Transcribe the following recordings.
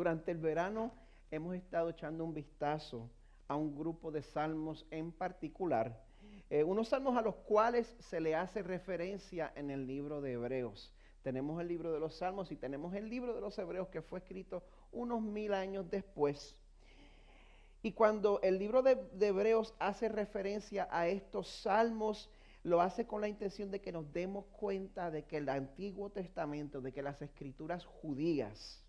Durante el verano hemos estado echando un vistazo a un grupo de salmos en particular, unos salmos a los cuales se le hace referencia en el libro de Hebreos. Tenemos el libro de los salmos y tenemos el libro de los Hebreos, que fue escrito unos 1000 años después. Y cuando el libro de Hebreos hace referencia a estos salmos, lo hace con la intención de que nos demos cuenta de que el Antiguo Testamento, de que las escrituras judías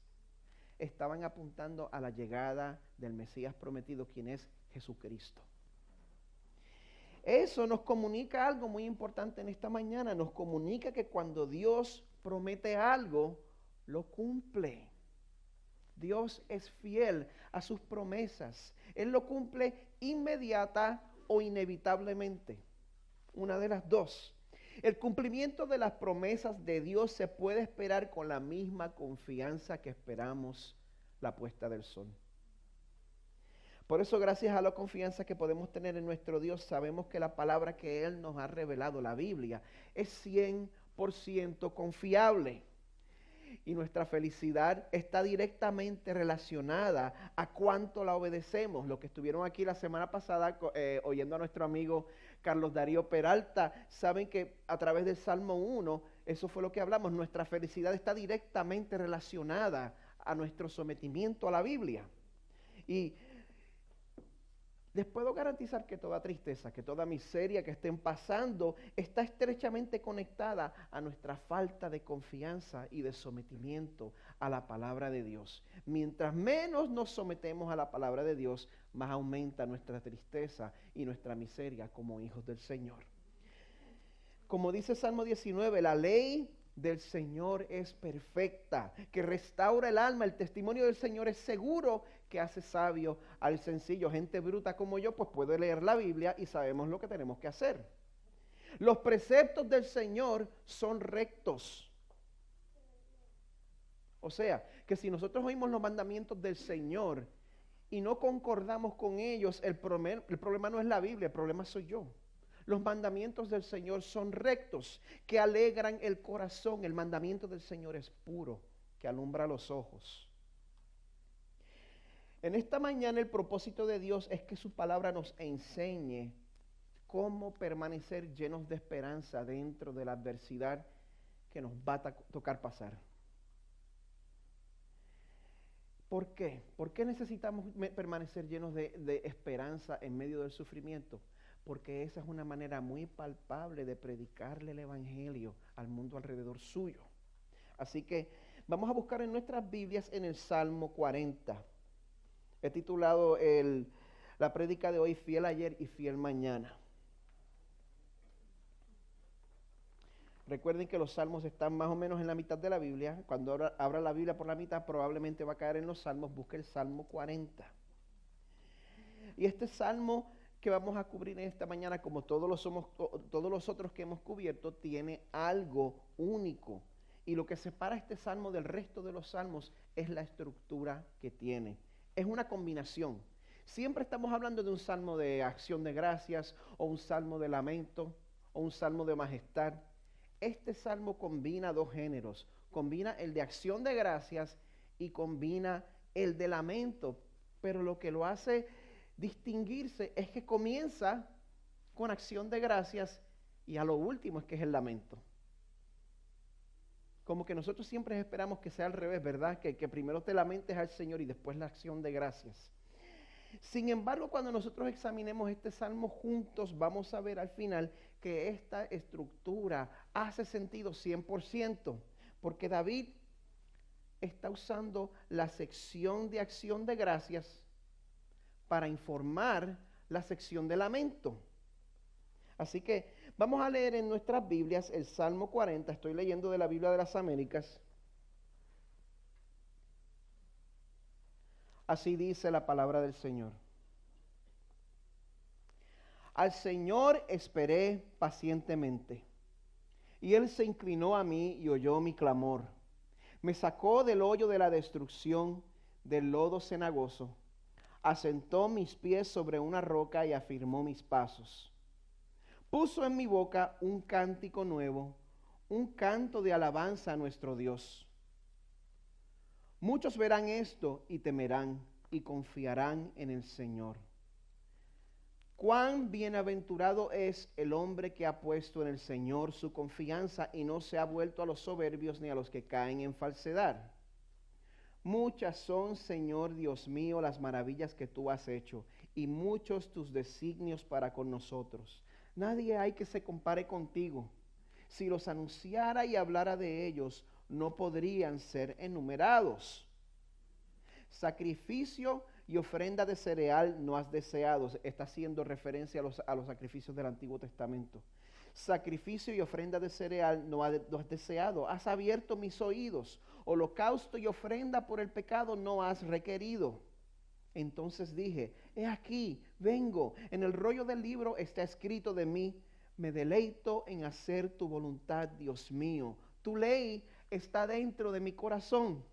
estaban apuntando a la llegada del Mesías prometido, quien es Jesucristo. Eso nos comunica algo muy importante en esta mañana. Nos comunica que cuando Dios promete algo, lo cumple. Dios es fiel a sus promesas. Él lo cumple inmediata o inevitablemente. Una de las dos. El cumplimiento de las promesas de Dios se puede esperar con la misma confianza que esperamos la puesta del sol. Por eso, gracias a la confianza que podemos tener en nuestro Dios, sabemos que la palabra que Él nos ha revelado, la Biblia, es 100% confiable. Y nuestra felicidad está directamente relacionada a cuánto la obedecemos. Los que estuvieron aquí la semana pasada oyendo a nuestro amigo Carlos Darío Peralta, saben que a través del Salmo 1, eso fue lo que hablamos, nuestra felicidad está directamente relacionada a nuestro sometimiento a la Biblia. Y les puedo garantizar que toda tristeza, que toda miseria que estén pasando está estrechamente conectada a nuestra falta de confianza y de sometimiento a la palabra de Dios. Mientras menos nos sometemos a la palabra de Dios, más aumenta nuestra tristeza y nuestra miseria como hijos del Señor. Como dice Salmo 19, la ley del Señor es perfecta, que restaura el alma. El testimonio del Señor es seguro, que hace sabio al sencillo. Gente bruta como yo, pues puede leer la Biblia y sabemos lo que tenemos que hacer. Los preceptos del Señor son rectos. O sea, que si nosotros oímos los mandamientos del Señor y no concordamos con ellos, el problema no es la Biblia, el problema soy yo. Los mandamientos del Señor son rectos, que alegran el corazón. El mandamiento del Señor es puro, que alumbra los ojos. En esta mañana el propósito de Dios es que su palabra nos enseñe cómo permanecer llenos de esperanza dentro de la adversidad que nos va a tocar pasar. ¿Por qué? ¿Por qué necesitamos permanecer llenos de esperanza en medio del sufrimiento? Porque esa es una manera muy palpable de predicarle el Evangelio al mundo alrededor suyo. Así que vamos a buscar en nuestras Biblias en el Salmo 40. He titulado la prédica de hoy, Fiel ayer y fiel mañana. Recuerden que los salmos están más o menos en la mitad de la Biblia. Cuando abra la Biblia por la mitad, probablemente va a caer en los salmos. Busque el Salmo 40. Y este salmo que vamos a cubrir en esta mañana, como todos los otros que hemos cubierto, tiene algo único. Y lo que separa este salmo del resto de los salmos es la estructura que tiene. Es una combinación. Siempre estamos hablando de un salmo de acción de gracias, o un salmo de lamento, o un salmo de majestad. Este salmo combina dos géneros. Combina el de acción de gracias y combina el de lamento. Pero lo que lo hace distinguirse es que comienza con acción de gracias y a lo último es que es el lamento. Como que nosotros siempre esperamos que sea al revés, ¿verdad? Que primero te lamentes al Señor y después la acción de gracias. Sin embargo, cuando nosotros examinemos este salmo juntos, vamos a ver al final que esta estructura hace sentido 100%, porque David está usando la sección de acción de gracias para informar la sección de lamento. Así que vamos a leer en nuestras Biblias el Salmo 40. Estoy leyendo de la Biblia de las Américas. Así dice la palabra del Señor. Al Señor esperé pacientemente, y Él se inclinó a mí y oyó mi clamor. Me sacó del hoyo de la destrucción, del lodo cenagoso. Asentó mis pies sobre una roca y afirmó mis pasos. Puso en mi boca un cántico nuevo, un canto de alabanza a nuestro Dios. Muchos verán esto y temerán y confiarán en el Señor. Cuán bienaventurado es el hombre que ha puesto en el Señor su confianza y no se ha vuelto a los soberbios ni a los que caen en falsedad. Muchas son, Señor Dios mío, las maravillas que tú has hecho y muchos tus designios para con nosotros. Nadie hay que se compare contigo. Si los anunciara y hablara de ellos, no podrían ser enumerados. Sacrificio y ofrenda de cereal no has deseado. Está haciendo referencia a los sacrificios del Antiguo Testamento. Sacrificio y ofrenda de cereal no has deseado. Has abierto mis oídos. Holocausto y ofrenda por el pecado no has requerido. Entonces dije, he aquí, vengo. En el rollo del libro está escrito de mí. Me deleito en hacer tu voluntad, Dios mío. Tu ley está dentro de mi corazón.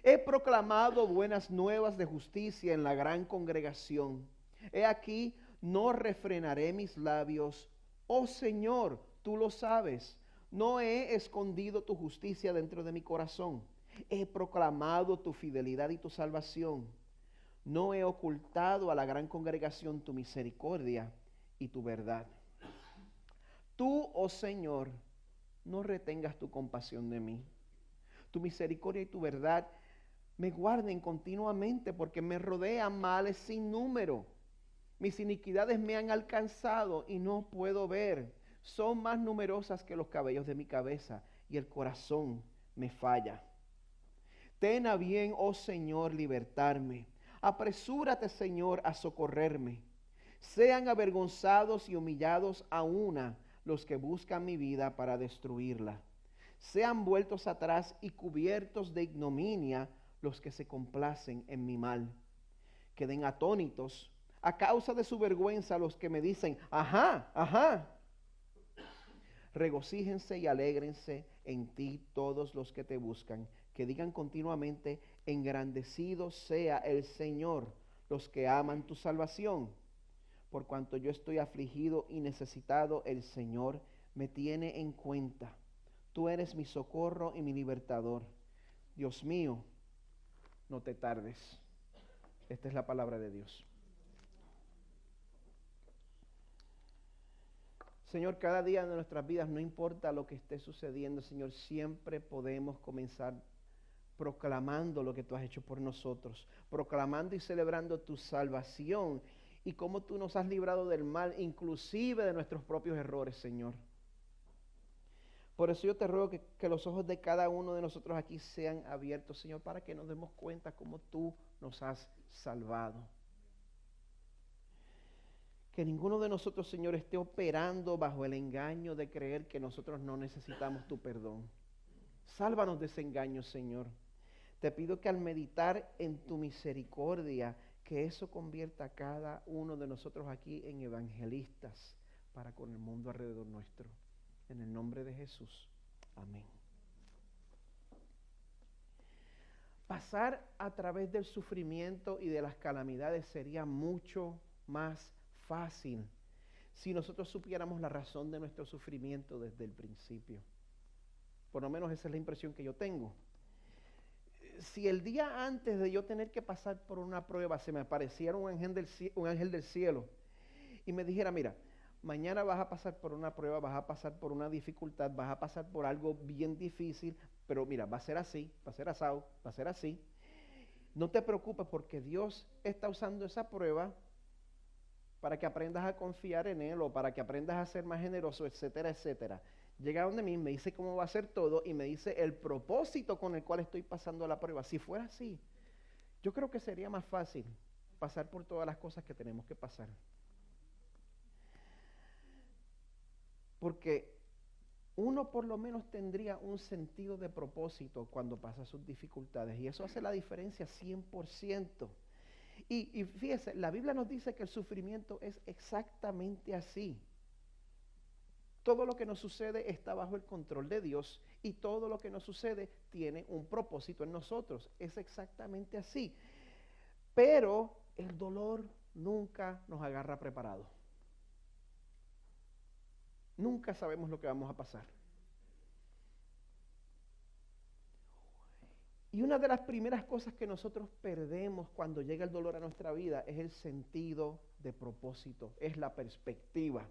He proclamado buenas nuevas de justicia en la gran congregación. He aquí, no refrenaré mis labios. Oh Señor, tú lo sabes. No he escondido tu justicia dentro de mi corazón. He proclamado tu fidelidad y tu salvación. No he ocultado a la gran congregación tu misericordia y tu verdad. Tú, oh Señor, no retengas tu compasión de mí. Tu misericordia y tu verdad me guarden continuamente, porque me rodean males sin número. Mis iniquidades me han alcanzado y no puedo ver. Son más numerosas que los cabellos de mi cabeza y el corazón me falla. Ten a bien, oh Señor, libertarme. Apresúrate, Señor, a socorrerme. Sean avergonzados y humillados a una los que buscan mi vida para destruirla. Sean vueltos atrás y cubiertos de ignominia los que se complacen en mi mal. Queden atónitos a causa de su vergüenza los que me dicen, ajá, ajá. Regocíjense y alégrense en ti todos los que te buscan, que digan continuamente, engrandecido sea el Señor, los que aman tu salvación. Por cuanto yo estoy afligido y necesitado, el Señor me tiene en cuenta. Tú eres mi socorro y mi libertador. Dios mío, no te tardes. Esta es la palabra de Dios. Señor, cada día de nuestras vidas, no importa lo que esté sucediendo, Señor, siempre podemos comenzar proclamando lo que tú has hecho por nosotros, proclamando y celebrando tu salvación y cómo tú nos has librado del mal, inclusive de nuestros propios errores, Señor. Por eso yo te ruego que los ojos de cada uno de nosotros aquí sean abiertos, Señor, para que nos demos cuenta cómo tú nos has salvado. Que ninguno de nosotros, Señor, esté operando bajo el engaño de creer que nosotros no necesitamos tu perdón. Sálvanos de ese engaño, Señor. Te pido que al meditar en tu misericordia, que eso convierta a cada uno de nosotros aquí en evangelistas para con el mundo alrededor nuestro. En el nombre de Jesús. Amén. Pasar a través del sufrimiento y de las calamidades sería mucho más fácil si nosotros supiéramos la razón de nuestro sufrimiento desde el principio. Por lo menos esa es la impresión que yo tengo. Si el día antes de yo tener que pasar por una prueba se me apareciera un ángel del cielo y me dijera, mira, mañana vas a pasar por una prueba, vas a pasar por una dificultad, vas a pasar por algo bien difícil, pero mira, va a ser así, va a ser asado, va a ser así. No te preocupes porque Dios está usando esa prueba para que aprendas a confiar en Él o para que aprendas a ser más generoso, etcétera, etcétera. Llega donde mí, me dice cómo va a ser todo y me dice el propósito con el cual estoy pasando la prueba. Si fuera así, yo creo que sería más fácil pasar por todas las cosas que tenemos que pasar. Porque uno por lo menos tendría un sentido de propósito cuando pasa sus dificultades. Y eso hace la diferencia 100%. Y fíjese, la Biblia nos dice que el sufrimiento es exactamente así. Todo lo que nos sucede está bajo el control de Dios y todo lo que nos sucede tiene un propósito en nosotros. Es exactamente así. Pero el dolor nunca nos agarra preparados. Nunca sabemos lo que vamos a pasar. Y una de las primeras cosas que nosotros perdemos cuando llega el dolor a nuestra vida es el sentido de propósito, es la perspectiva.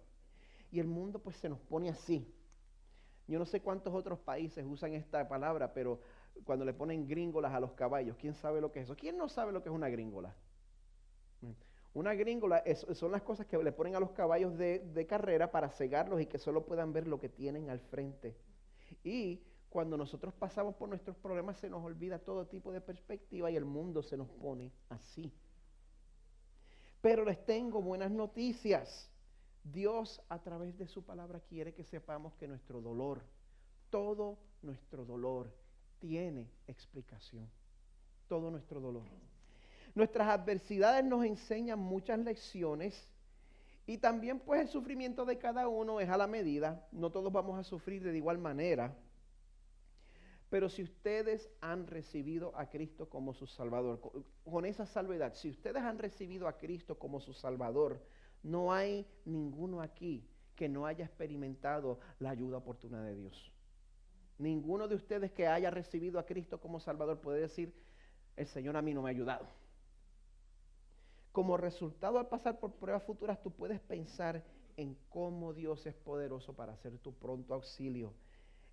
Y el mundo pues se nos pone así. Yo no sé cuántos otros países usan esta palabra, pero cuando le ponen gringolas a los caballos, ¿quién sabe lo que es eso? ¿Quién no sabe lo que es una gringola? Una gringola son las cosas que le ponen a los caballos de carrera para cegarlos y que solo puedan ver lo que tienen al frente. Y cuando nosotros pasamos por nuestros problemas se nos olvida todo tipo de perspectiva y el mundo se nos pone así. Pero les tengo buenas noticias. Dios a través de su palabra quiere que sepamos que nuestro dolor, todo nuestro dolor tiene explicación. Todo nuestro dolor. Nuestras adversidades nos enseñan muchas lecciones y también pues el sufrimiento de cada uno es a la medida. No todos vamos a sufrir de igual manera. Pero si ustedes han recibido a Cristo como su Salvador, con esa salvedad, si ustedes han recibido a Cristo como su Salvador, no hay ninguno aquí que no haya experimentado la ayuda oportuna de Dios. Ninguno de ustedes que haya recibido a Cristo como Salvador puede decir, el Señor a mí no me ha ayudado. Como resultado, al pasar por pruebas futuras, tú puedes pensar en cómo Dios es poderoso para hacer tu pronto auxilio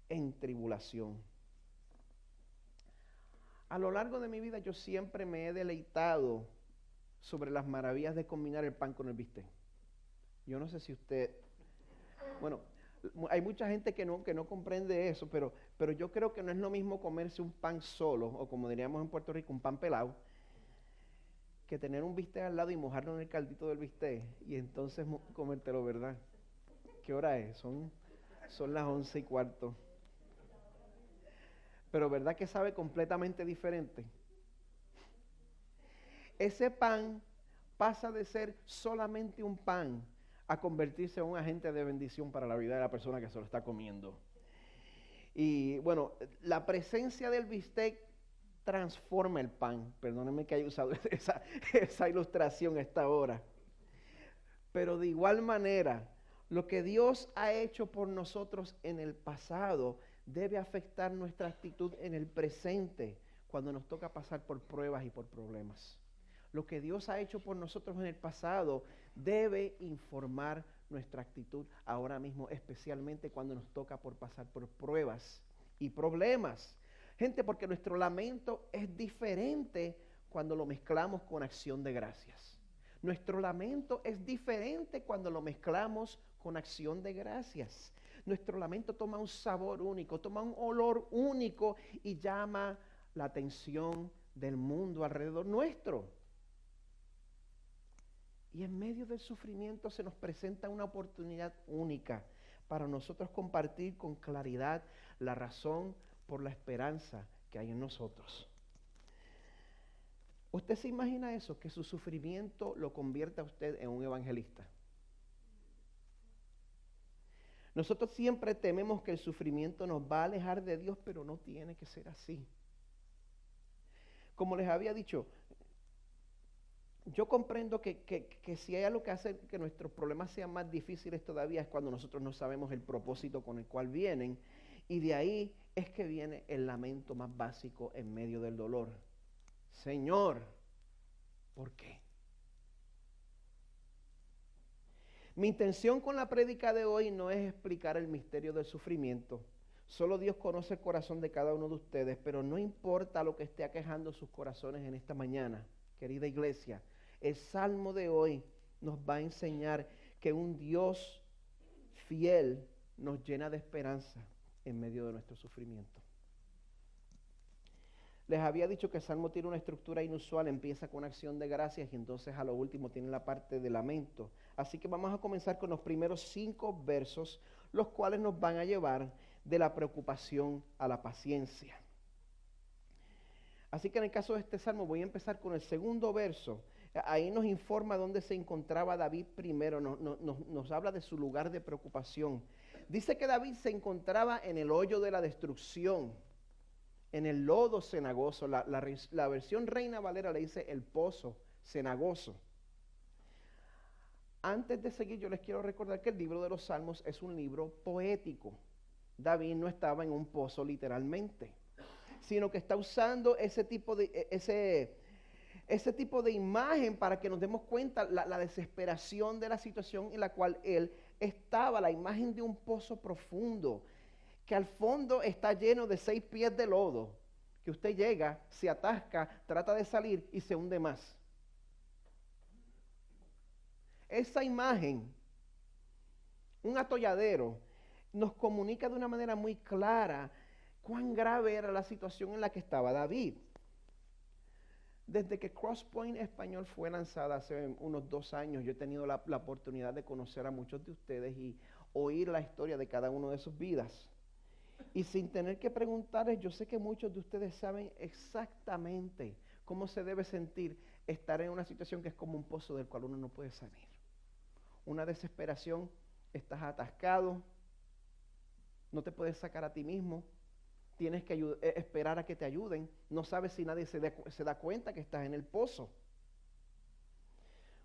en tribulación. A lo largo de mi vida yo siempre me he deleitado sobre las maravillas de combinar el pan con el bistec. Yo no sé si usted, bueno, hay mucha gente que no comprende eso, pero yo creo que no es lo mismo comerse un pan solo, o como diríamos en Puerto Rico, un pan pelado, que tener un bistec al lado y mojarlo en el caldito del bistec y entonces comértelo, ¿verdad? ¿Qué hora es? Son las 11:15. Pero ¿verdad que sabe completamente diferente? Ese pan pasa de ser solamente un pan a convertirse en un agente de bendición para la vida de la persona que se lo está comiendo. Y bueno, la presencia del bistec transforma el pan. Perdónenme que haya usado esa ilustración a esta hora. Pero de igual manera, lo que Dios ha hecho por nosotros en el pasado debe afectar nuestra actitud en el presente cuando nos toca pasar por pruebas y por problemas. Lo que Dios ha hecho por nosotros en el pasado debe informar nuestra actitud ahora mismo, especialmente cuando nos toca por pasar por pruebas y problemas. Gente, porque nuestro lamento es diferente cuando lo mezclamos con acción de gracias. Nuestro lamento es diferente cuando lo mezclamos con acción de gracias. Nuestro lamento toma un sabor único, toma un olor único y llama la atención del mundo alrededor nuestro. Y en medio del sufrimiento se nos presenta una oportunidad única para nosotros compartir con claridad la razón por la esperanza que hay en nosotros. ¿Usted se imagina eso? Que su sufrimiento lo convierta a usted en un evangelista. Nosotros siempre tememos que el sufrimiento nos va a alejar de Dios, pero no tiene que ser así. Como les había dicho, yo comprendo que si hay algo que hace que nuestros problemas sean más difíciles todavía es cuando nosotros no sabemos el propósito con el cual vienen, y de ahí es que viene el lamento más básico en medio del dolor. Señor, ¿por qué? Mi intención con la prédica de hoy no es explicar el misterio del sufrimiento. Solo Dios conoce el corazón de cada uno de ustedes, pero no importa lo que esté aquejando sus corazones en esta mañana, querida iglesia. El salmo de hoy nos va a enseñar que un Dios fiel nos llena de esperanza en medio de nuestro sufrimiento. Les había dicho que el salmo tiene una estructura inusual, empieza con acción de gracias y entonces a lo último tiene la parte de lamento. Así que vamos a comenzar con los primeros 5 versos, los cuales nos van a llevar de la preocupación a la paciencia. Así que en el caso de este salmo voy a empezar con el segundo verso. Ahí nos informa dónde se encontraba David primero, nos habla de su lugar de preocupación. Dice que David se encontraba en el hoyo de la destrucción, en el lodo cenagoso. La versión Reina Valera le dice el pozo cenagoso. Antes de seguir, yo les quiero recordar que el libro de los Salmos es un libro poético. David no estaba en un pozo literalmente. sino que está usando ese tipo de imagen para que nos demos cuenta la desesperación de la situación en la cual él estaba, la imagen de un pozo profundo, que al fondo está lleno de 6 pies de lodo, que usted llega, se atasca, trata de salir y se hunde más. Esa imagen, un atolladero, nos comunica de una manera muy clara cuán grave era la situación en la que estaba David. Desde que Crosspoint Español fue lanzada hace unos 2 años, yo he tenido la oportunidad de conocer a muchos de ustedes y oír la historia de cada uno de sus vidas. Y sin tener que preguntarles, yo sé que muchos de ustedes saben exactamente cómo se debe sentir estar en una situación que es como un pozo del cual uno no puede salir. Una desesperación, estás atascado, no te puedes sacar a ti mismo, tienes que esperar a que te ayuden, no sabes si nadie se da cuenta que estás en el pozo.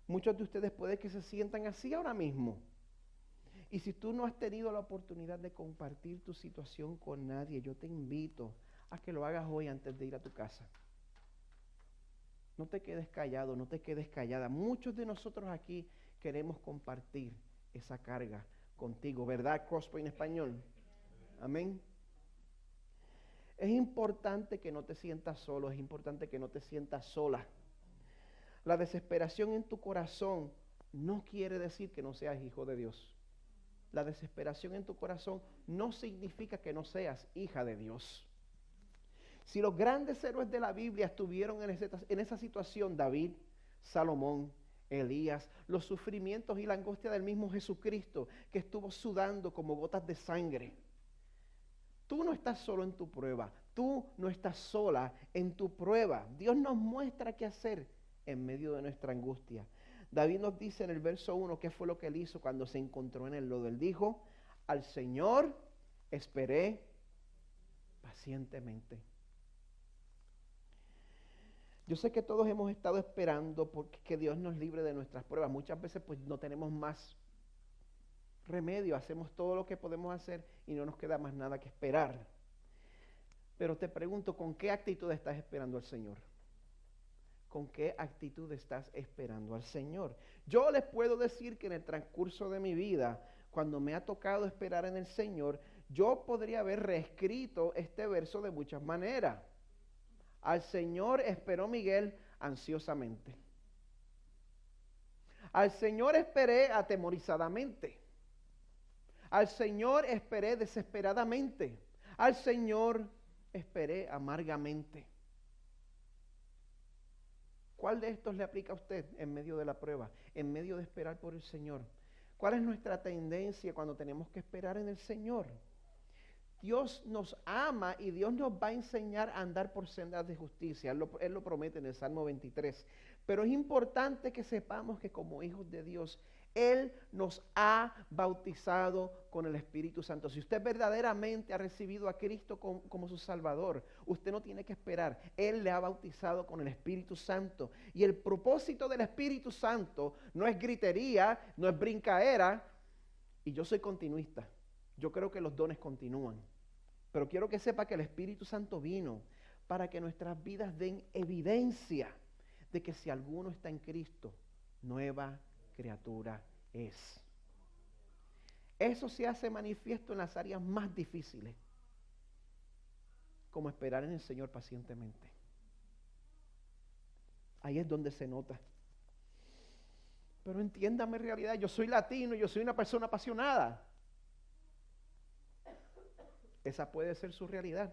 Muchos de ustedes puede que se sientan así ahora mismo. Y si tú no has tenido la oportunidad de compartir tu situación con nadie, yo te invito a que lo hagas hoy antes de ir a tu casa. No te quedes callado, no te quedes callada. Muchos de nosotros aquí queremos compartir esa carga contigo, ¿verdad? Crosspoint Español. Amén. Es importante que no te sientas solo, es importante que no te sientas sola. La desesperación en tu corazón no quiere decir que no seas hijo de Dios. La desesperación en tu corazón no significa que no seas hija de Dios. Si los grandes héroes de la Biblia estuvieron en esa situación, David, Salomón, Elías, los sufrimientos y la angustia del mismo Jesucristo, que estuvo sudando como gotas de sangre. Tú no estás solo en tu prueba, tú no estás sola en tu prueba. Dios nos muestra qué hacer en medio de nuestra angustia. David nos dice en el verso 1 qué fue lo que él hizo cuando se encontró en el lodo. Él dijo, al Señor esperé pacientemente. Yo sé que todos hemos estado esperando porque que Dios nos libre de nuestras pruebas. Muchas veces pues no tenemos más remedio, hacemos todo lo que podemos hacer y no nos queda más nada que esperar. Pero te pregunto, ¿con qué actitud estás esperando al Señor? ¿Con qué actitud estás esperando al Señor? Yo les puedo decir que en el transcurso de mi vida, cuando me ha tocado esperar en el Señor, yo podría haber reescrito este verso de muchas maneras. Al Señor esperó Miguel ansiosamente. Al Señor esperé atemorizadamente. Al Señor esperé desesperadamente. Al Señor esperé amargamente. ¿Cuál de estos le aplica a usted en medio de la prueba, en medio de esperar por el Señor? ¿Cuál es nuestra tendencia cuando tenemos que esperar en el Señor? Dios nos ama y Dios nos va a enseñar a andar por sendas de justicia. Él lo promete en el Salmo 23. Pero es importante que sepamos que como hijos de Dios, Él nos ha bautizado con el Espíritu Santo. Si usted verdaderamente ha recibido a Cristo como su Salvador, usted no tiene que esperar. Él le ha bautizado con el Espíritu Santo. Y el propósito del Espíritu Santo no es gritería, no es brincaera. Y yo soy continuista. Yo creo que los dones continúan. Pero quiero que sepa que el Espíritu Santo vino para que nuestras vidas den evidencia de que si alguno está en Cristo, nueva criatura es. Eso se hace manifiesto en las áreas más difíciles, como esperar en el Señor pacientemente. Ahí es donde se nota. Pero entiéndame en realidad, yo soy latino, yo soy una persona apasionada. Esa puede ser su realidad.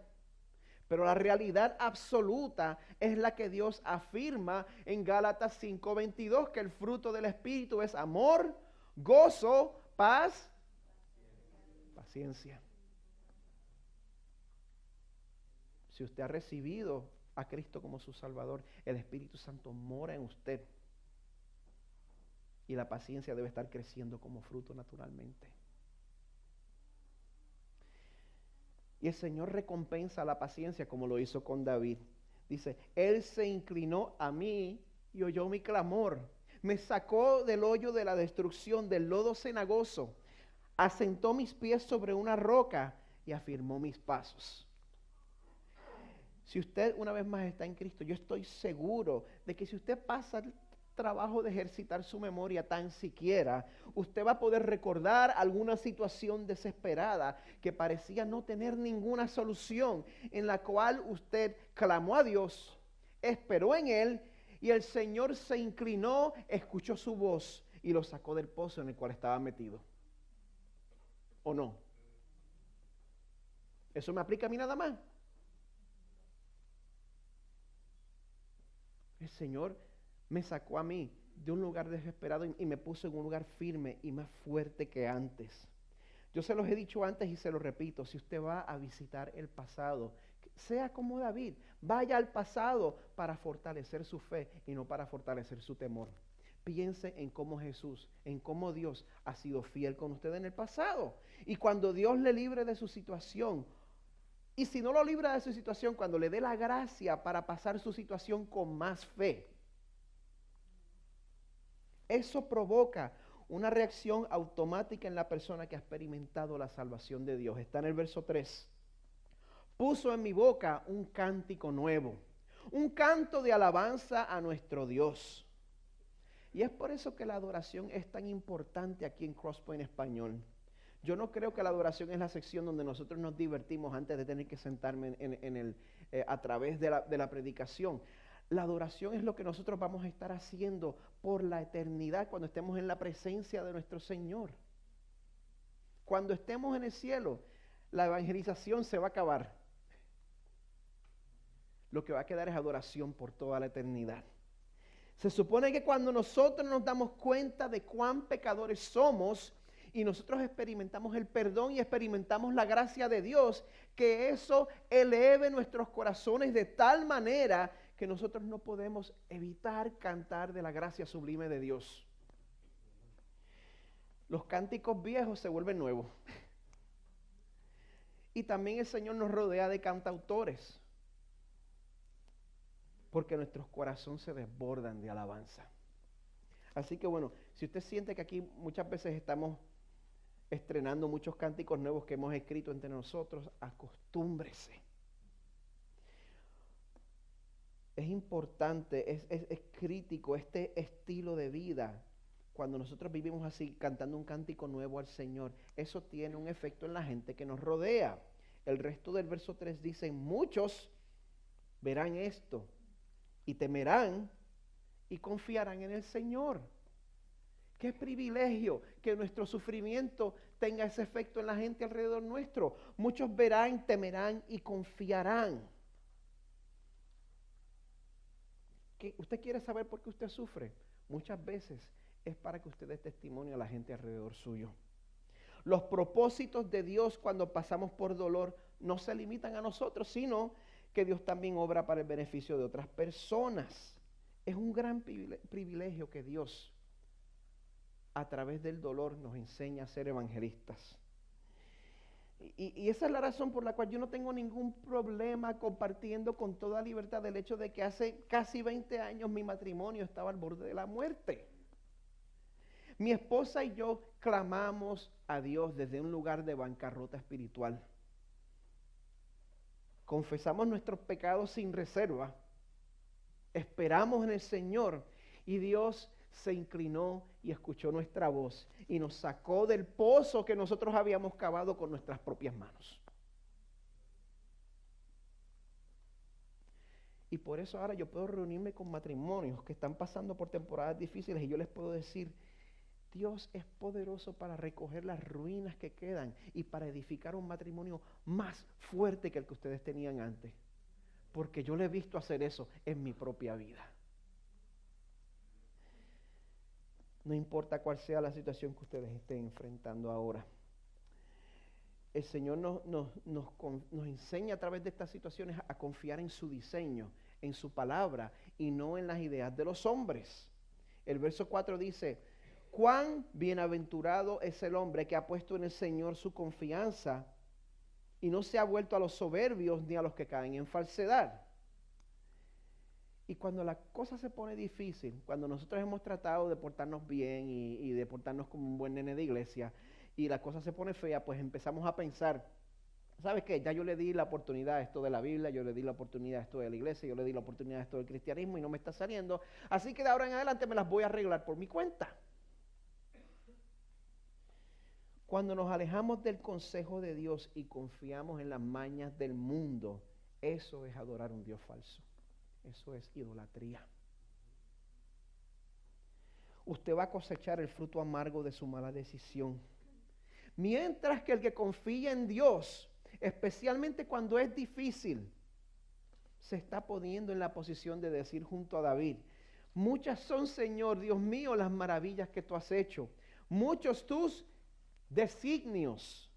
Pero la realidad absoluta es la que Dios afirma en Gálatas 5:22, que el fruto del Espíritu es amor, gozo, paz, paciencia. Si usted ha recibido a Cristo como su Salvador, el Espíritu Santo mora en usted. Y la paciencia debe estar creciendo como fruto naturalmente. Y el Señor recompensa la paciencia como lo hizo con David. Dice, Él se inclinó a mí y oyó mi clamor. Me sacó del hoyo de la destrucción, del lodo cenagoso. Asentó mis pies sobre una roca y afirmó mis pasos. Si usted una vez más está en Cristo, yo estoy seguro de que si usted pasa el trabajo de ejercitar su memoria tan siquiera, usted va a poder recordar alguna situación desesperada que parecía no tener ninguna solución, en la cual usted clamó a Dios, esperó en Él, y el Señor se inclinó, escuchó su voz y lo sacó del pozo en el cual estaba metido. ¿O no? ¿Eso me aplica a mí nada más? El Señor me sacó a mí de un lugar desesperado y me puso en un lugar firme y más fuerte que antes. Yo se los he dicho antes y se los repito, si usted va a visitar el pasado, sea como David, vaya al pasado para fortalecer su fe y no para fortalecer su temor. Piense en cómo Jesús, en cómo Dios ha sido fiel con usted en el pasado. Y cuando Dios le libre de su situación, y si no lo libra de su situación, cuando le dé la gracia para pasar su situación con más fe, eso provoca una reacción automática en la persona que ha experimentado la salvación de Dios. Está en el verso 3. Puso en mi boca un cántico nuevo, un canto de alabanza a nuestro Dios. Y es por eso que la adoración es tan importante aquí en Crosspoint Español. Yo no creo que la adoración es la sección donde nosotros nos divertimos antes de tener que sentarme a través de la predicación. La adoración es lo que nosotros vamos a estar haciendo por la eternidad cuando estemos en la presencia de nuestro Señor. Cuando estemos en el cielo, la evangelización se va a acabar. Lo que va a quedar es adoración por toda la eternidad. Se supone que cuando nosotros nos damos cuenta de cuán pecadores somos y nosotros experimentamos el perdón y experimentamos la gracia de Dios, que eso eleve nuestros corazones de tal manera que nosotros no podemos evitar cantar de la gracia sublime de Dios. Los cánticos viejos se vuelven nuevos. Y también el Señor nos rodea de cantautores, porque nuestros corazones se desbordan de alabanza. Así que bueno, si usted siente que aquí muchas veces estamos estrenando muchos cánticos nuevos que hemos escrito entre nosotros, acostúmbrese. Es importante, es crítico este estilo de vida. Cuando nosotros vivimos así, cantando un cántico nuevo al Señor, eso tiene un efecto en la gente que nos rodea. El resto del verso 3 dice, muchos verán esto y temerán y confiarán en el Señor. Qué privilegio que nuestro sufrimiento tenga ese efecto en la gente alrededor nuestro. Muchos verán, temerán y confiarán. ¿Usted quiere saber por qué usted sufre? Muchas veces es para que usted dé testimonio a la gente alrededor suyo. Los propósitos de Dios cuando pasamos por dolor no se limitan a nosotros, sino que Dios también obra para el beneficio de otras personas. Es un gran privilegio que Dios, a través del dolor, nos enseña a ser evangelistas. Y esa es la razón por la cual yo no tengo ningún problema compartiendo con toda libertad el hecho de que hace casi 20 años mi matrimonio estaba al borde de la muerte. Mi esposa y yo clamamos a Dios desde un lugar de bancarrota espiritual. Confesamos nuestros pecados sin reserva, esperamos en el Señor y Dios se inclinó y escuchó nuestra voz y nos sacó del pozo que nosotros habíamos cavado con nuestras propias manos. Y por eso ahora yo puedo reunirme con matrimonios que están pasando por temporadas difíciles y yo les puedo decir, Dios es poderoso para recoger las ruinas que quedan y para edificar un matrimonio más fuerte que el que ustedes tenían antes. Porque yo le he visto hacer eso en mi propia vida. No importa cuál sea la situación que ustedes estén enfrentando ahora. El Señor nos enseña a través de estas situaciones a confiar en su diseño, en su palabra y no en las ideas de los hombres. El verso 4 dice, cuán bienaventurado es el hombre que ha puesto en el Señor su confianza y no se ha vuelto a los soberbios ni a los que caen en falsedad. Y cuando la cosa se pone difícil, cuando nosotros hemos tratado de portarnos bien y de portarnos como un buen nene de iglesia, y la cosa se pone fea, pues empezamos a pensar, ¿Sabes qué? Ya yo le di la oportunidad a esto de la Biblia, yo le di la oportunidad a esto de la iglesia, yo le di la oportunidad a esto del cristianismo y no me está saliendo. Así que de ahora en adelante me las voy a arreglar por mi cuenta. Cuando nos alejamos del consejo de Dios y confiamos en las mañas del mundo, eso es adorar a un Dios falso. Eso es idolatría. Usted va a cosechar el fruto amargo de su mala decisión. Mientras que el que confía en Dios, especialmente cuando es difícil, se está poniendo en la posición de decir junto a David: muchas son, Señor, Dios mío, las maravillas que tú has hecho. Muchos tus designios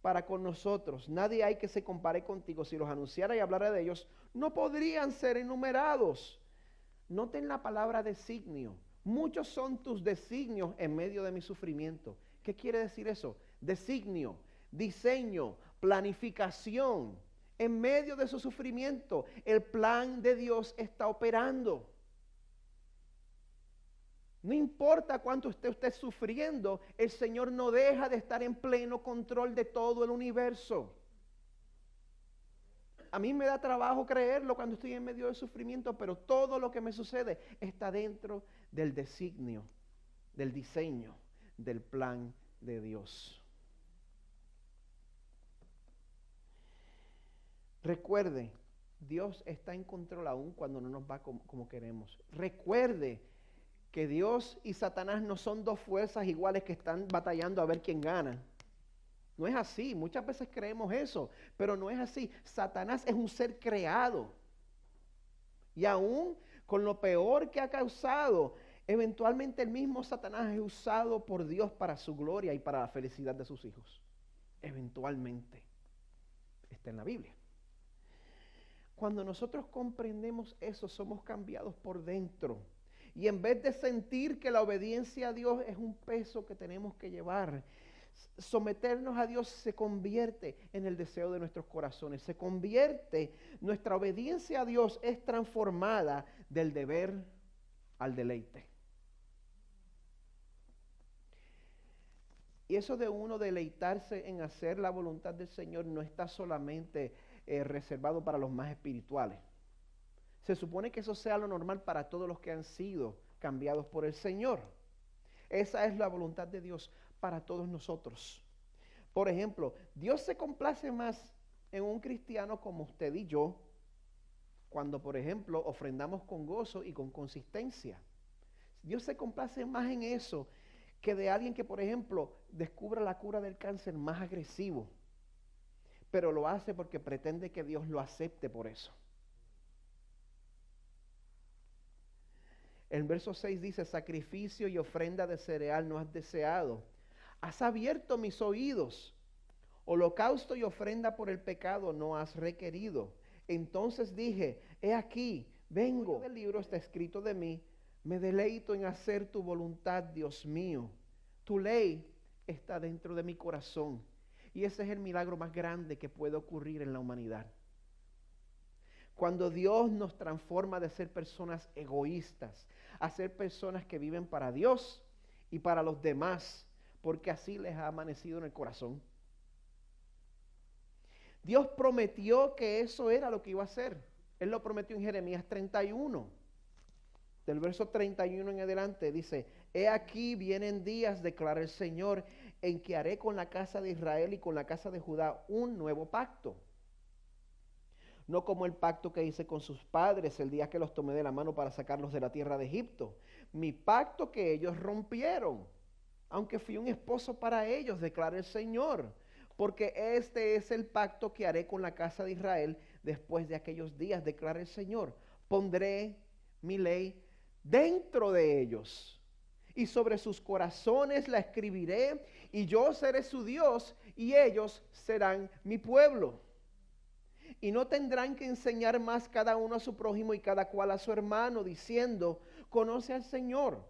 para con nosotros. Nadie hay que se compare contigo. Si los anunciara y hablara de ellos, no podrían ser enumerados. Noten la palabra designio. Muchos son tus designios en medio de mi sufrimiento. ¿Qué quiere decir eso? Designio, diseño, planificación. En medio de su sufrimiento, el plan de Dios está operando. No importa cuánto usted esté sufriendo, el Señor no deja de estar en pleno control de todo el universo. A mí me da trabajo creerlo cuando estoy en medio del sufrimiento, pero todo lo que me sucede está dentro del designio, del diseño, del plan de Dios. Recuerde, Dios está en control aún cuando no nos va como queremos. Recuerde que Dios y Satanás no son dos fuerzas iguales que están batallando a ver quién gana. No es así, muchas veces creemos eso, pero no es así. Satanás es un ser creado. Y aún con lo peor que ha causado, eventualmente el mismo Satanás es usado por Dios para su gloria y para la felicidad de sus hijos. Eventualmente. Está en la Biblia. Cuando nosotros comprendemos eso, somos cambiados por dentro. Y en vez de sentir que la obediencia a Dios es un peso que tenemos que llevar, someternos a Dios se convierte en el deseo de nuestros corazones. Se convierte, nuestra obediencia a Dios es transformada del deber al deleite. Y eso de uno deleitarse en hacer la voluntad del Señor no está solamente reservado para los más espirituales. Se supone que eso sea lo normal para todos los que han sido cambiados por el Señor. Esa es la voluntad de Dios para todos nosotros. Por ejemplo, Dios se complace más en un cristiano como usted y yo, cuando, por ejemplo, ofrendamos con gozo y con consistencia. Dios se complace más en eso que de alguien que, por ejemplo, descubra la cura del cáncer más agresivo, pero lo hace porque pretende que Dios lo acepte por eso. El verso 6 dice: sacrificio y ofrenda de cereal no has deseado. Has abierto mis oídos. Holocausto y ofrenda por el pecado no has requerido. Entonces dije: he aquí, vengo. El libro está escrito de mí. Me deleito en hacer tu voluntad, Dios mío. Tu ley está dentro de mi corazón. Y ese es el milagro más grande que puede ocurrir en la humanidad. Cuando Dios nos transforma de ser personas egoístas a ser personas que viven para Dios y para los demás, porque así les ha amanecido en el corazón. Dios prometió que eso era lo que iba a hacer. Él lo prometió en Jeremías 31. Del verso 31 en adelante dice: he aquí vienen días, declara el Señor, en que haré con la casa de Israel y con la casa de Judá un nuevo pacto. No como el pacto que hice con sus padres el día que los tomé de la mano para sacarlos de la tierra de Egipto. Mi pacto que ellos rompieron, aunque fui un esposo para ellos, declara el Señor. Porque este es el pacto que haré con la casa de Israel después de aquellos días, declara el Señor. Pondré mi ley dentro de ellos, y sobre sus corazones la escribiré, y yo seré su Dios, y ellos serán mi pueblo. Y no tendrán que enseñar más cada uno a su prójimo y cada cual a su hermano, diciendo: conoce al Señor,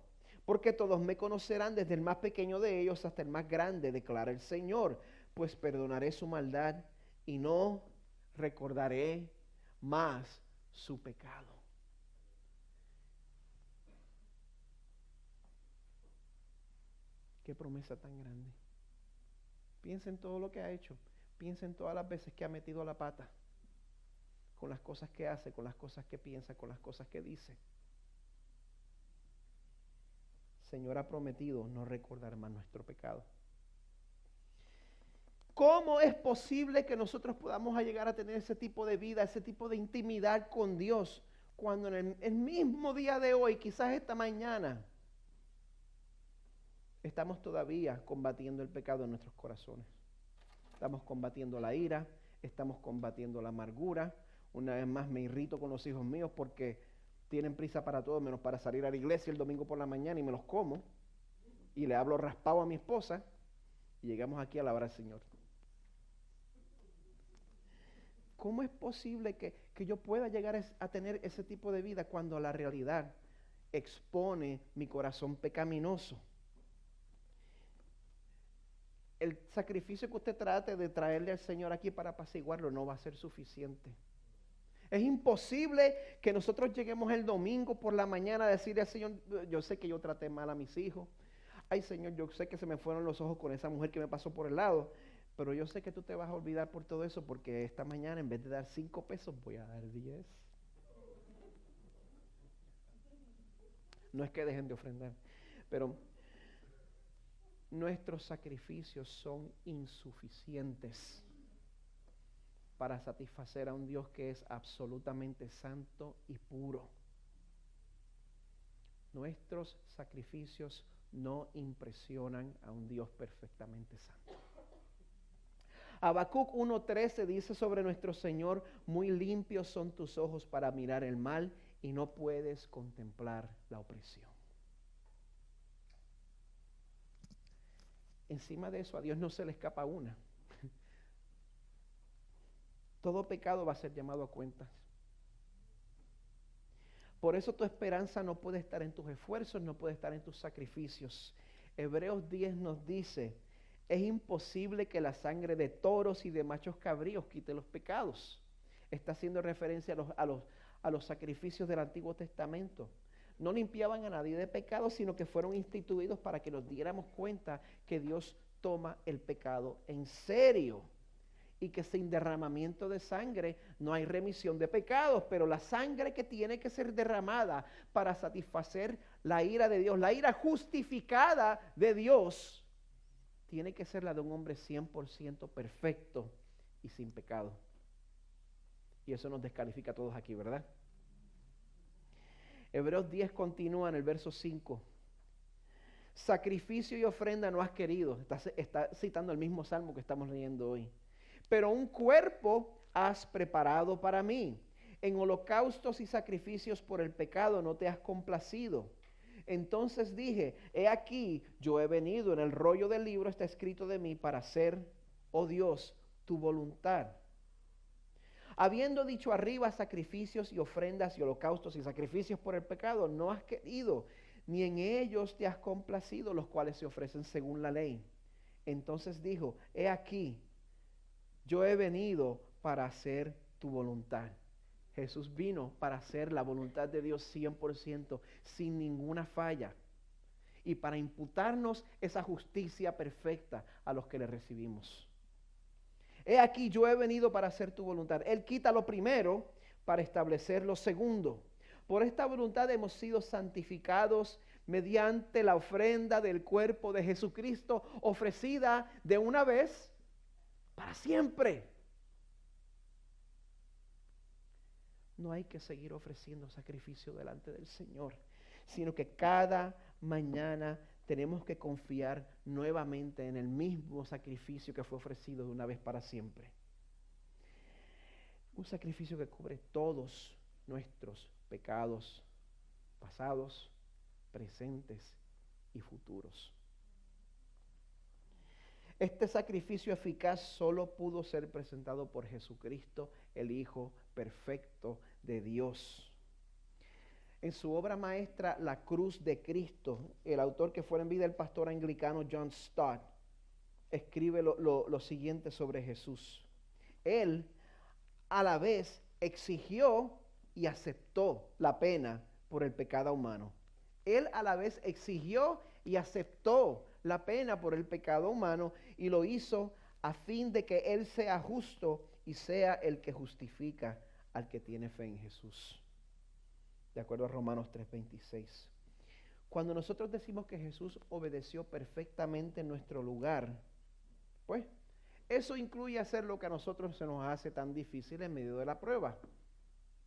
porque todos me conocerán, desde el más pequeño de ellos hasta el más grande, declara el Señor. Pues perdonaré su maldad y no recordaré más su pecado. Qué promesa tan grande. Piensa en todo lo que ha hecho. Piensa en todas las veces que ha metido la pata con las cosas que hace, con las cosas que piensa, con las cosas que dice. Señor ha prometido no recordar más nuestro pecado. ¿Cómo es posible que nosotros podamos llegar a tener ese tipo de vida, ese tipo de intimidad con Dios, cuando en el mismo día de hoy, quizás esta mañana, estamos todavía combatiendo el pecado en nuestros corazones? Estamos combatiendo la ira, estamos combatiendo la amargura. Una vez más me irrito con los hijos míos porque tienen prisa para todo menos para salir a la iglesia el domingo por la mañana y me los como. Y le hablo raspado a mi esposa y llegamos aquí a alabar al Señor. ¿Cómo es posible que yo pueda llegar a tener ese tipo de vida cuando la realidad expone mi corazón pecaminoso? El sacrificio que usted trate de traerle al Señor aquí para apaciguarlo no va a ser suficiente. Es imposible que nosotros lleguemos el domingo por la mañana a decirle al Señor, yo sé que yo traté mal a mis hijos. Ay, Señor, yo sé que se me fueron los ojos con esa mujer que me pasó por el lado, pero yo sé que tú te vas a olvidar por todo eso porque esta mañana en vez de dar 5 pesos voy a dar 10. No es que dejen de ofrendar, pero nuestros sacrificios son insuficientes para satisfacer a un Dios que es absolutamente santo y puro. Nuestros sacrificios no impresionan a un Dios perfectamente santo. Habacuc 1:13 dice sobre nuestro Señor: muy limpios son tus ojos para mirar el mal y no puedes contemplar la opresión. Encima de eso, a Dios no se le escapa una. Todo pecado va a ser llamado a cuentas. Por eso tu esperanza no puede estar en tus esfuerzos, no puede estar en tus sacrificios. Hebreos 10 nos dice: es imposible que la sangre de toros y de machos cabríos quite los pecados. Está haciendo referencia a los sacrificios del Antiguo Testamento. No limpiaban a nadie de pecado, sino que fueron instituidos para que nos diéramos cuenta que Dios toma el pecado en serio. Y que sin derramamiento de sangre no hay remisión de pecados, pero la sangre que tiene que ser derramada para satisfacer la ira de Dios, la ira justificada de Dios, tiene que ser la de un hombre 100% perfecto y sin pecado. Y eso nos descalifica a todos aquí, ¿verdad? Hebreos 10 continúa en el verso 5. Sacrificio y ofrenda no has querido. Está citando el mismo salmo que estamos leyendo hoy. Pero un cuerpo has preparado para mí. En holocaustos y sacrificios por el pecado no te has complacido. Entonces dije: he aquí, yo he venido, en el rollo del libro está escrito de mí para hacer, oh Dios, tu voluntad. Habiendo dicho arriba sacrificios y ofrendas y holocaustos y sacrificios por el pecado, no has querido, ni en ellos te has complacido, los cuales se ofrecen según la ley. Entonces dijo: he aquí, yo he venido para hacer tu voluntad. Jesús vino para hacer la voluntad de Dios 100%, sin ninguna falla, y para imputarnos esa justicia perfecta a los que le recibimos. He aquí, yo he venido para hacer tu voluntad. Él quita lo primero para establecer lo segundo. Por esta voluntad hemos sido santificados mediante la ofrenda del cuerpo de Jesucristo, ofrecida de una vez para siempre. No hay que seguir ofreciendo sacrificio delante del Señor, sino que cada mañana tenemos que confiar nuevamente en el mismo sacrificio que fue ofrecido de una vez para siempre. Un sacrificio que cubre todos nuestros pecados pasados, presentes y futuros. Este sacrificio eficaz solo pudo ser presentado por Jesucristo, el Hijo perfecto de Dios. En su obra maestra, La Cruz de Cristo, el autor, que fue en vida el pastor anglicano John Stott, escribe lo siguiente sobre Jesús. Él a la vez exigió y aceptó la pena por el pecado humano. Él a la vez exigió y aceptó la pena por el pecado humano, y lo hizo a fin de que Él sea justo y sea el que justifica al que tiene fe en Jesús. De acuerdo a Romanos 3:26. Cuando nosotros decimos que Jesús obedeció perfectamente en nuestro lugar, pues eso incluye hacer lo que a nosotros se nos hace tan difícil en medio de la prueba: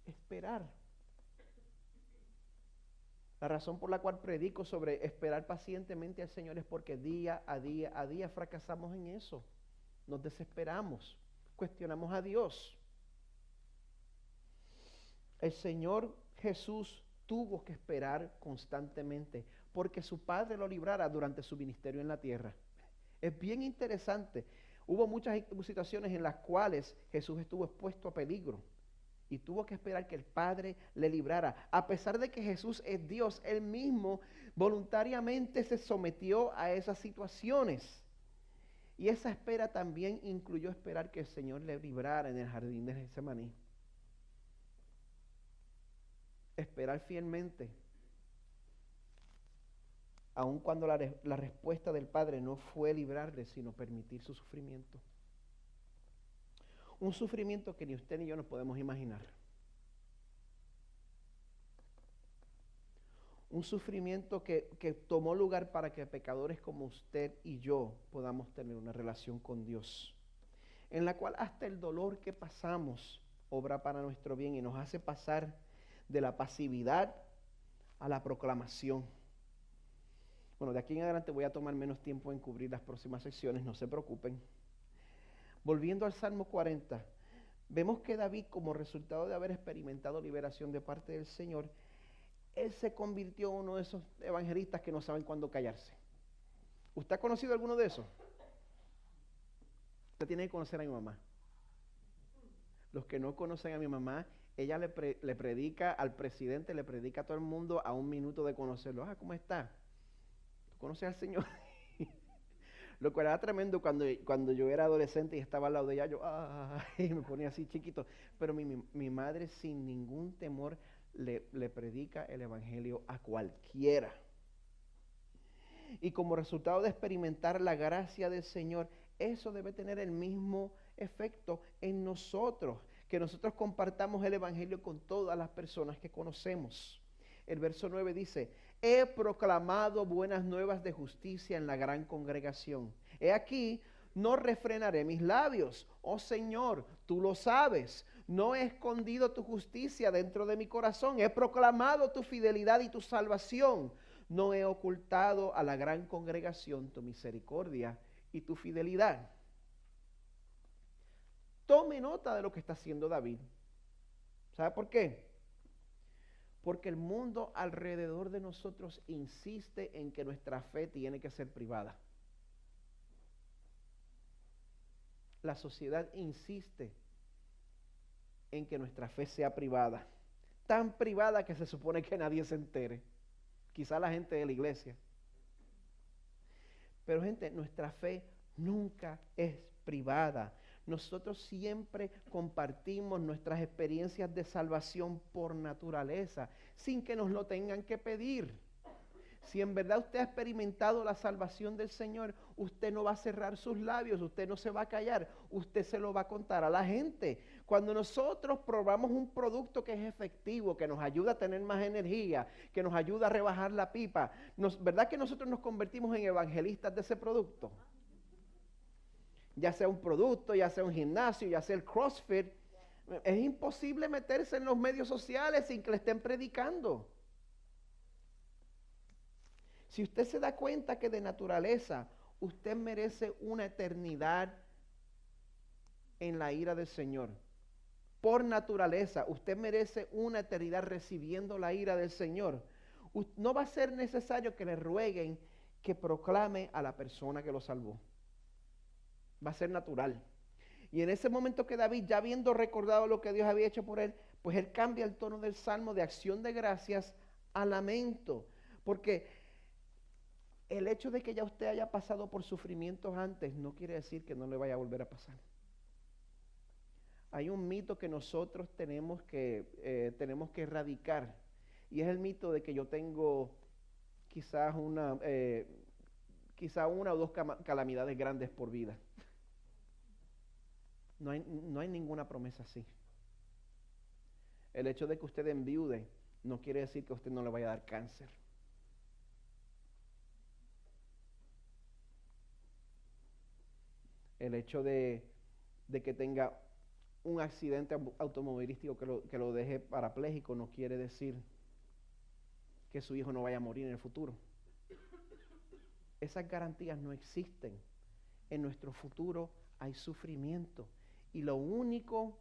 esperar. La razón por la cual predico sobre esperar pacientemente al Señor es porque día a día fracasamos en eso. Nos desesperamos, cuestionamos a Dios. El Señor Jesús tuvo que esperar constantemente porque su Padre lo librara durante su ministerio en la tierra. Es bien interesante. Hubo muchas situaciones en las cuales Jesús estuvo expuesto a peligro y tuvo que esperar que el Padre le librara. A pesar de que Jesús es Dios, Él mismo voluntariamente se sometió a esas situaciones. Y esa espera también incluyó esperar que el Señor le librara en el jardín de Getsemaní. Esperar fielmente, aun cuando la respuesta del Padre no fue librarle, sino permitir su sufrimiento. Un sufrimiento que ni usted ni yo nos podemos imaginar. Un sufrimiento que tomó lugar para que pecadores como usted y yo podamos tener una relación con Dios, en la cual hasta el dolor que pasamos obra para nuestro bien y nos hace pasar de la pasividad a la proclamación. Bueno, de aquí en adelante voy a tomar menos tiempo en cubrir las próximas secciones, no se preocupen. Volviendo al Salmo 40, vemos que David, como resultado de haber experimentado liberación de parte del Señor, él se convirtió en uno de esos evangelistas que no saben cuándo callarse. ¿Usted ha conocido alguno de esos? Usted tiene que conocer a mi mamá. Los que no conocen a mi mamá, ella le predica al presidente, le predica a todo el mundo a un minuto de conocerlo. ¿Cómo está? ¿Tú conoces al Señor? Lo cual era tremendo cuando yo era adolescente y estaba al lado de ella, me ponía así chiquito. Pero mi madre, sin ningún temor, le predica el evangelio a cualquiera. Y como resultado de experimentar la gracia del Señor, eso debe tener el mismo efecto en nosotros, que nosotros compartamos el evangelio con todas las personas que conocemos. El verso 9 dice: he proclamado buenas nuevas de justicia en la gran congregación. He aquí, no refrenaré mis labios. Oh Señor, tú lo sabes. No he escondido tu justicia dentro de mi corazón. He proclamado tu fidelidad y tu salvación. No he ocultado a la gran congregación tu misericordia y tu fidelidad. Tome nota de lo que está haciendo David. ¿Sabe por qué? Porque el mundo alrededor de nosotros insiste en que nuestra fe tiene que ser privada. La sociedad insiste en que nuestra fe sea privada. Tan privada que se supone que nadie se entere. Quizá la gente de la iglesia. Pero gente, nuestra fe nunca es privada. Nosotros siempre compartimos nuestras experiencias de salvación por naturaleza, sin que nos lo tengan que pedir. Si en verdad usted ha experimentado la salvación del Señor, usted no va a cerrar sus labios, usted no se va a callar, usted se lo va a contar a la gente. Cuando nosotros probamos un producto que es efectivo, que nos ayuda a tener más energía, que nos ayuda a rebajar la pipa, ¿verdad que nosotros nos convertimos en evangelistas de ese producto? Ya sea un producto, ya sea un gimnasio, ya sea el CrossFit, es imposible meterse en los medios sociales sin que le estén predicando. Si usted se da cuenta que de naturaleza usted merece una eternidad en la ira del Señor, por naturaleza usted merece una eternidad recibiendo la ira del Señor, no va a ser necesario que le rueguen que proclame a la persona que lo salvó. Va a ser natural. Y en ese momento que David, ya habiendo recordado lo que Dios había hecho por él, pues él cambia el tono del salmo de acción de gracias a lamento. Porque el hecho de que ya usted haya pasado por sufrimientos antes no quiere decir que no le vaya a volver a pasar. Hay un mito que nosotros tenemos que erradicar. Y es el mito de que yo tengo quizás una o dos calamidades grandes por vida. No hay ninguna promesa así. El hecho de que usted enviude no quiere decir que a usted no le vaya a dar cáncer. El hecho de que tenga un accidente automovilístico que lo deje parapléjico no quiere decir que su hijo no vaya a morir en el futuro. Esas garantías no existen. En nuestro futuro hay sufrimiento. Y lo único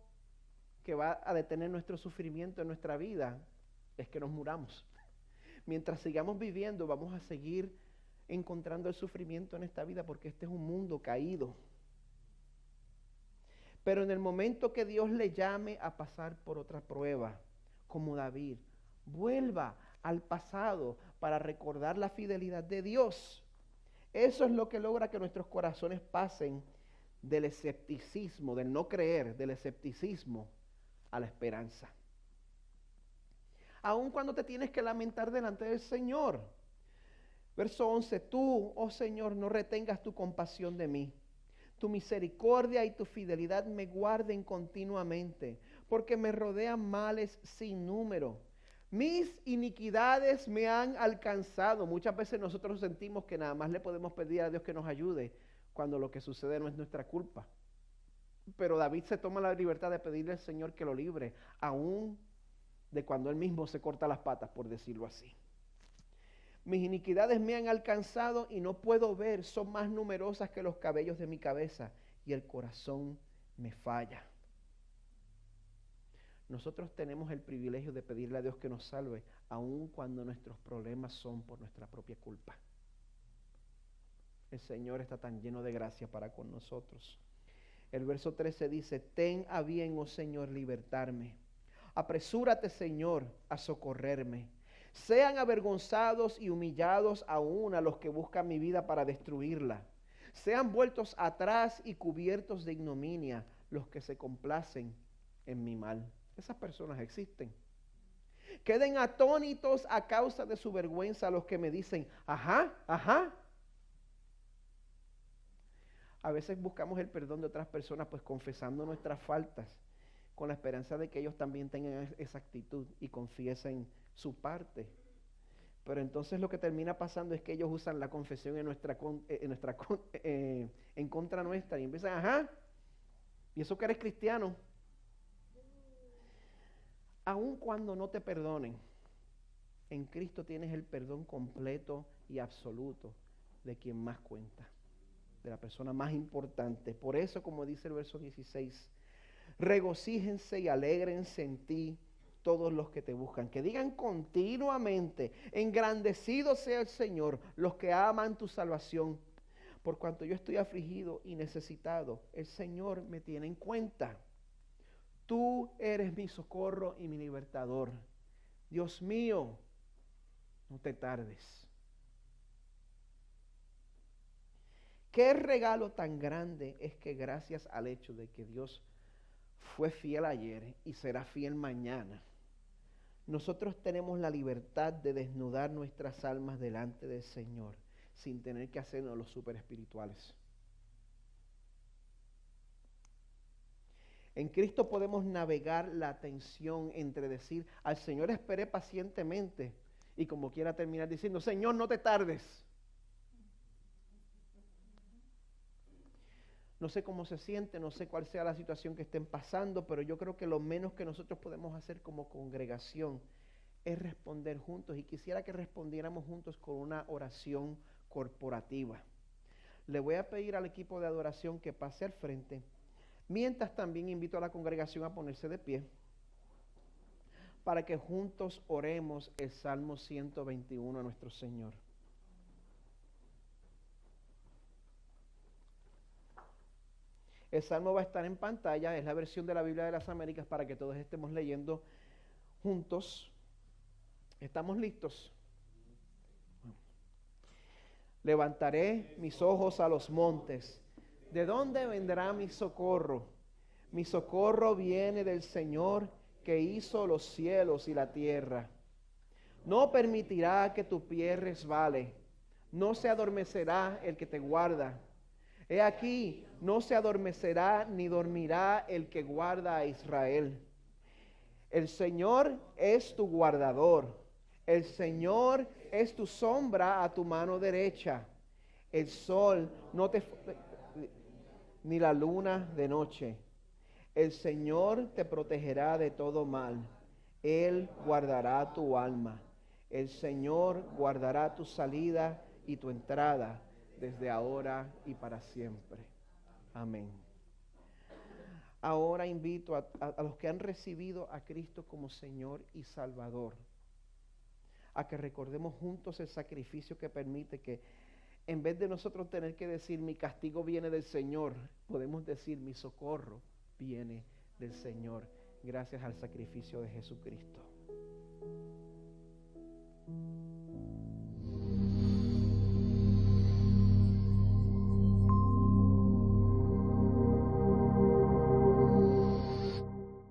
que va a detener nuestro sufrimiento en nuestra vida es que nos muramos. Mientras sigamos viviendo, vamos a seguir encontrando el sufrimiento en esta vida porque este es un mundo caído. Pero en el momento que Dios le llame a pasar por otra prueba, como David, vuelva al pasado para recordar la fidelidad de Dios. Eso es lo que logra que nuestros corazones pasen del escepticismo, del no creer, del escepticismo a la esperanza. Aun cuando te tienes que lamentar delante del Señor. Verso 11, tú, oh Señor, no retengas tu compasión de mí. Tu misericordia y tu fidelidad me guarden continuamente, porque me rodean males sin número. Mis iniquidades me han alcanzado. Muchas veces nosotros sentimos que nada más le podemos pedir a Dios que nos ayude cuando lo que sucede no es nuestra culpa. Pero David se toma la libertad de pedirle al Señor que lo libre, aún de cuando él mismo se corta las patas, por decirlo así. Mis iniquidades me han alcanzado y no puedo ver, son más numerosas que los cabellos de mi cabeza y el corazón me falla. Nosotros tenemos el privilegio de pedirle a Dios que nos salve, aun cuando nuestros problemas son por nuestra propia culpa. El Señor está tan lleno de gracia para con nosotros. El verso 13 dice, ten a bien, oh Señor, libertarme. Apresúrate, Señor, a socorrerme. Sean avergonzados y humillados aún a los que buscan mi vida para destruirla. Sean vueltos atrás y cubiertos de ignominia los que se complacen en mi mal. Esas personas existen. Queden atónitos a causa de su vergüenza los que me dicen, ajá, ajá. A veces buscamos el perdón de otras personas pues confesando nuestras faltas con la esperanza de que ellos también tengan esa actitud y confiesen su parte. Pero entonces lo que termina pasando es que ellos usan la confesión en contra nuestra y empiezan, ajá, y eso que eres cristiano. Aun cuando no te perdonen, en Cristo tienes el perdón completo y absoluto de quien más cuenta, de la persona más importante. Por eso, como dice el verso 16, regocíjense y alégrense en ti todos los que te buscan. Que digan continuamente, engrandecido sea el Señor, los que aman tu salvación. Por cuanto yo estoy afligido y necesitado, el Señor me tiene en cuenta. Tú eres mi socorro y mi libertador. Dios mío, no te tardes. Qué regalo tan grande es que gracias al hecho de que Dios fue fiel ayer y será fiel mañana, nosotros tenemos la libertad de desnudar nuestras almas delante del Señor sin tener que hacernos los super espirituales. En Cristo podemos navegar la tensión entre decir, al Señor esperé pacientemente, y como quiera terminar diciendo, Señor, no te tardes. No sé cómo se siente, no sé cuál sea la situación que estén pasando, pero yo creo que lo menos que nosotros podemos hacer como congregación es responder juntos. Y quisiera que respondiéramos juntos con una oración corporativa. Le voy a pedir al equipo de adoración que pase al frente. Mientras también invito a la congregación a ponerse de pie para que juntos oremos el Salmo 121 a nuestro Señor. El Salmo va a estar en pantalla, es la versión de la Biblia de las Américas para que todos estemos leyendo juntos. ¿Estamos listos? Levantaré mis ojos a los montes. ¿De dónde vendrá mi socorro? Mi socorro viene del Señor que hizo los cielos y la tierra. No permitirá que tu pie resbale. No se adormecerá el que te guarda. He aquí, no se adormecerá ni dormirá el que guarda a Israel. El Señor es tu guardador. El Señor es tu sombra a tu mano derecha. El sol no te ni la luna de noche. El Señor te protegerá de todo mal. Él guardará tu alma. El Señor guardará tu salida y tu entrada desde ahora y para siempre. Amén. Ahora invito a los que han recibido a Cristo como Señor y Salvador a que recordemos juntos el sacrificio que permite que en vez de nosotros tener que decir mi castigo viene del Señor, podemos decir mi socorro viene del Señor gracias al sacrificio de Jesucristo.